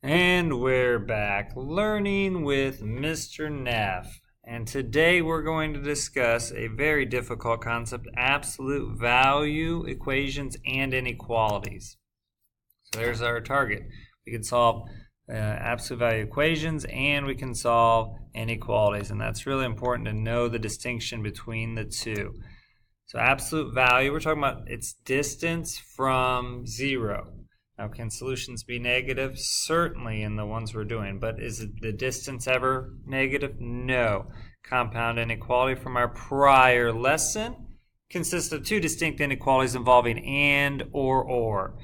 And we're back learning with Mr. Neff. And today we're going to discuss a very difficult concept, absolute value equations and inequalities. So there's our target. We can solve absolute value equations and we can solve inequalities. And that's really important to know the distinction between the two. So absolute value, we're talking about its distance from zero. Now, can solutions be negative? Certainly in the ones we're doing, but is the distance ever negative? No. Compound inequality from our prior lesson consists of two distinct inequalities involving and or.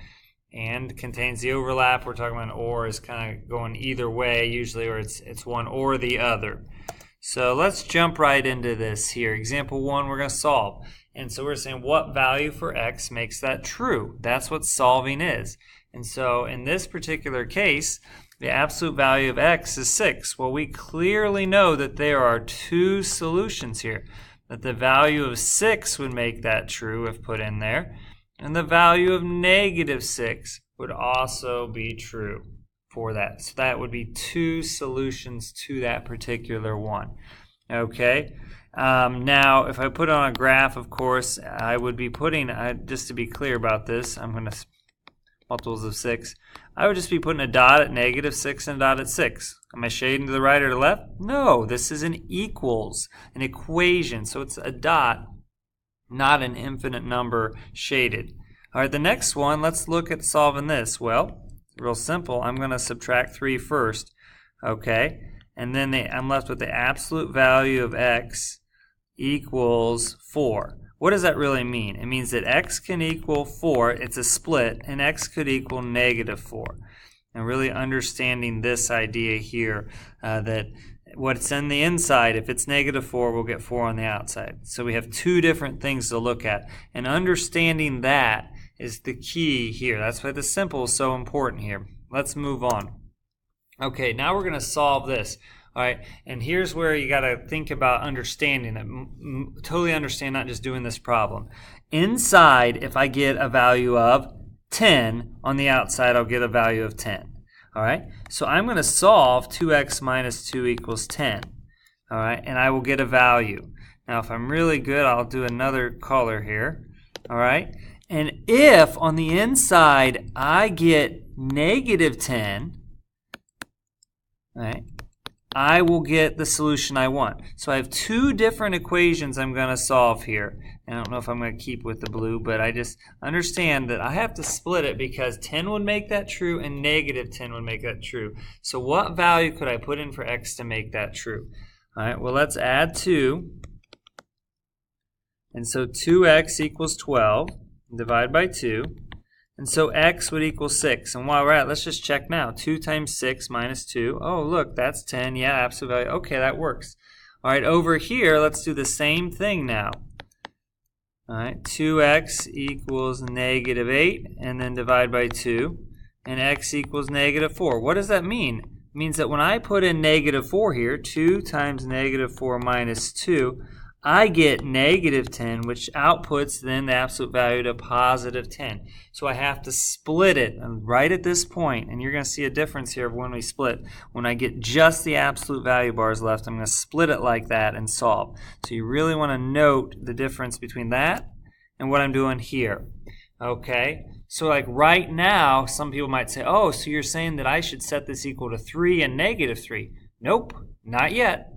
And contains the overlap. We're talking about an or is kind of going either way usually, or it's one or the other. So let's jump right into this here. Example 1, we're going to solve. And so we're saying what value for x makes that true? That's what solving is. And so in this particular case, the absolute value of x is 6. Well, we clearly know that there are two solutions here. That the value of 6 would make that true if put in there. And the value of negative 6 would also be true for that. So that would be two solutions to that particular one. Okay. Now, if I put on a graph, of course, I would be putting, just to be clear about this, I'm going to multiples of 6. I would just be putting a dot at negative 6 and a dot at 6. Am I shading to the right or to the left? No, this is an equals, an equation. So it's a dot, not an infinite number shaded. All right, the next one, let's look at solving this. Well, real simple. I'm going to subtract 3 first. Okay, and then I'm left with the absolute value of x equals 4. What does that really mean? It means that x can equal 4, it's a split, and x could equal negative 4. And really understanding this idea here, that what's in the inside, if it's negative 4, we'll get 4 on the outside. So we have two different things to look at. And understanding that is the key here. That's why the simple is so important here. Let's move on. Okay, now we're going to solve this. All right, and here's where you got to think about understanding it. Totally understand, not just doing this problem. Inside, if I get a value of 10, on the outside, I'll get a value of 10. All right, so I'm going to solve 2x minus 2 equals 10. All right, and I will get a value. Now, if I'm really good, I'll do another color here. All right, and if on the inside I get negative 10, all right, I will get the solution I want. So I have two different equations I'm going to solve here. And I don't know if I'm going to keep with the blue, but I just understand that I have to split it because 10 would make that true and negative 10 would make that true. So what value could I put in for x to make that true? All right, well, let's add 2. And so 2x equals 12. Divide by 2. And so x would equal 6. And while we're at it, let's just check now. 2 times 6 minus 2. Oh, look, that's 10. Yeah, absolute value. Okay, that works. All right, over here, let's do the same thing now. All right, 2x equals negative 8, and then divide by 2. And x equals negative 4. What does that mean? It means that when I put in negative 4 here, 2 times negative 4 minus 2, I get negative 10, which outputs then the absolute value to positive 10. So I have to split it right at this point, and you're going to see a difference here when we split. When I get just the absolute value bars left, I'm going to split it like that and solve. So you really want to note the difference between that and what I'm doing here. Okay, so like right now, some people might say, oh, so you're saying that I should set this equal to 3 and negative 3. Nope, not yet.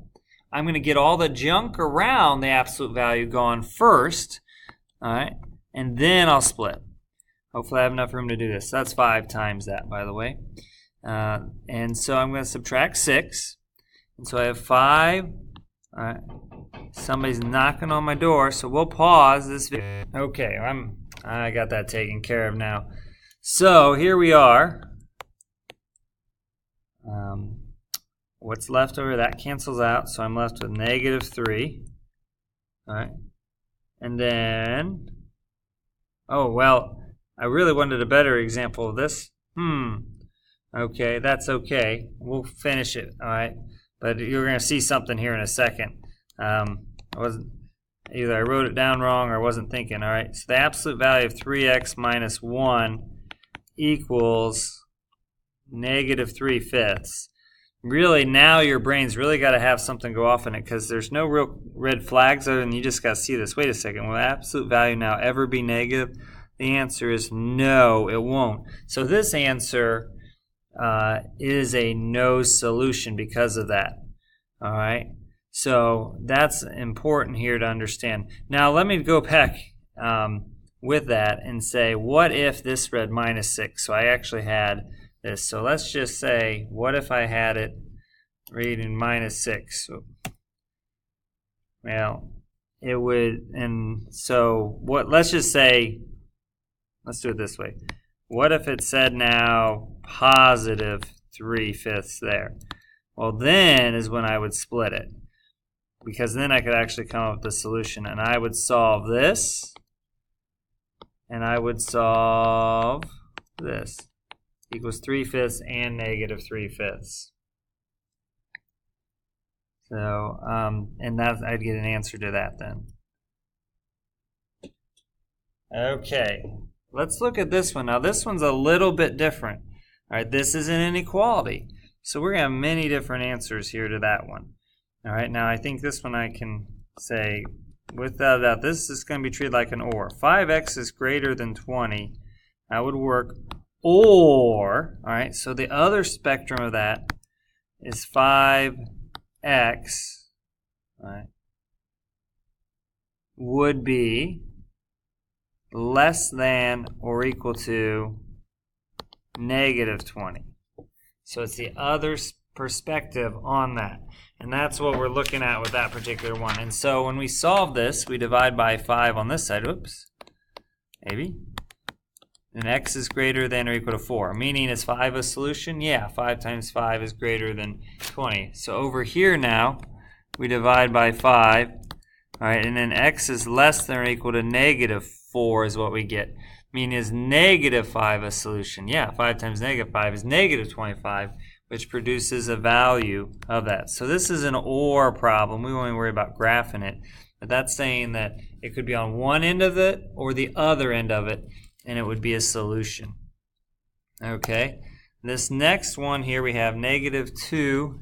I'm going to get all the junk around the absolute value gone first, all right, and then I'll split. Hopefully I have enough room to do this. That's 5 times that, by the way. And so I'm going to subtract 6. And so I have 5. All right. Somebody's knocking on my door, so we'll pause this video. Okay, I got that taken care of now. So here we are. What's left over, that cancels out, so I'm left with negative 3. All right. And then, oh, well, I really wanted a better example of this. Okay, that's okay. We'll finish it, all right? But you're going to see something here in a second. Either I wrote it down wrong or I wasn't thinking, all right? So the absolute value of 3x minus 1 equals negative 3/5. Really, now your brain's really got to have something go off in it because there's no real red flags other than you just got to see this. Wait a second, will absolute value now ever be negative? The answer is no, it won't. So this answer is a no solution because of that. All right, so that's important here to understand. Now let me go back with that and say, what if this read -6? So I actually had this. So let's just say, what if I had it reading -6? Well, it would, and so what? Let's just say, let's do it this way. What if it said now positive 3/5 there? Well, then is when I would split it, because then I could actually come up with a solution, and I would solve this, and I would solve this. Equals 3/5 and negative 3/5. So, and that I'd get an answer to that then. Okay, let's look at this one. Now this one's a little bit different. All right, this is an inequality. So we're going to have many different answers here to that one. All right, now I think this one I can say, without a doubt, this is going to be treated like an or. 5x is greater than 20. That would work. Or, all right, so the other spectrum of that is 5x, all right, would be less than or equal to negative 20. So it's the other perspective on that. And that's what we're looking at with that particular one. And so when we solve this, we divide by 5 on this side. Oops, maybe. And x is greater than or equal to 4. Meaning, is 5 a solution? Yeah, 5 times 5 is greater than 20. So over here now, we divide by 5. All right, and then x is less than or equal to negative 4 is what we get. Meaning, is negative 5 a solution? Yeah, 5 times negative 5 is negative 25, which produces a value of that. So this is an or problem. We won't even worry about graphing it. But that's saying that it could be on one end of it or the other end of it, and it would be a solution. Okay, this next one here we have negative 2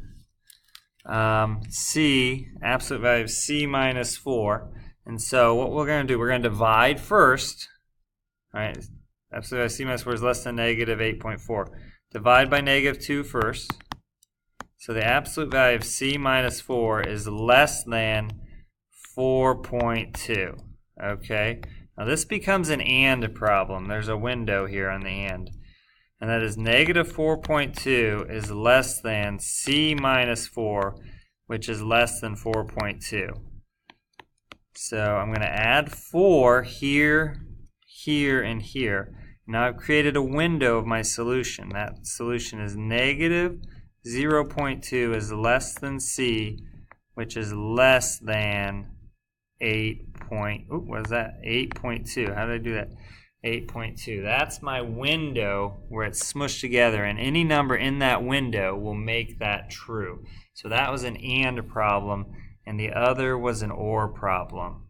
c, absolute value of c minus 4. And so what we're going to do, we're going to divide first. All right, absolute value of c minus 4 is less than negative 8.4. Divide by negative 2 first. So the absolute value of c minus 4 is less than 4.2. Okay. Now this becomes an and problem. There's a window here on the and. And that is negative 4.2 is less than c minus 4, which is less than 4.2. So I'm going to add 4 here, here, and here. Now I've created a window of my solution. That solution is negative 0.2 is less than c, which is less than 8.2. How did I do that? 8.2. That's my window where it's smushed together, and any number in that window will make that true. So that was an and problem, and the other was an or problem.